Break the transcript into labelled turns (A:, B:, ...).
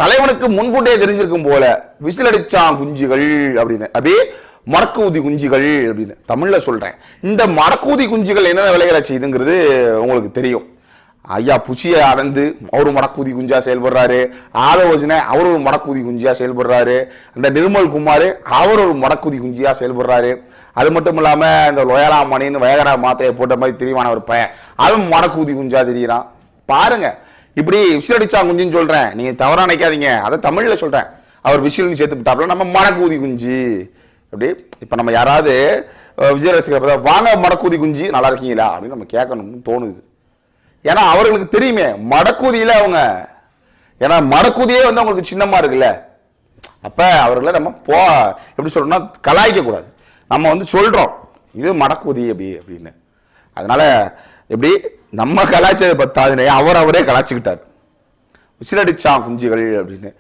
A: தலைவனுக்கு முன்கூட்டியே தெரிஞ்சிருக்கும் போல விசில் அடிச்சான் குஞ்சுகள் அப்படின்னு, அப்படியே மடக்கூதி குஞ்சுகள் அப்படின்னு தமிழ்ல சொல்றேன். இந்த மடக்கூதி குஞ்சுகள் என்னென்ன வேலைகளை செய்யுதுங்கிறது உங்களுக்கு தெரியும். ஐயா புஷியை அடர்ந்து அவரு மடக்கூதி குஞ்சா செயல்படுறாரு, ஆலோசனை அவர் ஒரு மடக்கூதி குஞ்சியா செயல்படுறாரு, அந்த நிர்மல் குமார் அவர் ஒரு மடக்கூதி குஞ்சியா செயல்படுறாரு. அது மட்டும் இல்லாம இந்த லோயலா மணின்னு வயகரா மாத்தையை போட்ட மாதிரி தெரியவான ஒரு பையன் அவன் மடக்கூதி குஞ்சா தெரியறான். பாருங்க, இப்படி விசில் அடிச்சா குஞ்சுன்னு சொல்றேன், நீங்க தவறா நினைக்காதீங்க, அதை தமிழ்ல சொல்றேன். அவர் விசில்னு சேர்த்து விட்டாப்புல நம்ம மடக்கூதி குஞ்சு அப்படி. இப்ப நம்ம யாராவது விஜய் ரசிகர் வாங்க மடக்கூதி குஞ்சு நல்லா இருக்கீங்களா அப்படின்னு நம்ம கேட்கணும்னு தோணுது. ஏன்னா அவர்களுக்கு தெரியுமே மடக்கூதியில அவங்க, ஏன்னா மடக்கூதியே வந்து அவங்களுக்கு சின்னமா இருக்குல்ல. அப்ப அவர்களை நம்ம எப்படி சொல்றோம்னா கலாய்க்க கூடாது, நம்ம வந்து சொல்றோம் இது மடக்கூதி அப்படி அப்படின்னு. அதனால எப்படி நம்ம கலாய்ச்சதை பத்தாதுனே அவரே கலாய்ச்சிக்கிட்டார் விசிலடிச்சான் குஞ்சுகள் அப்படின்னு.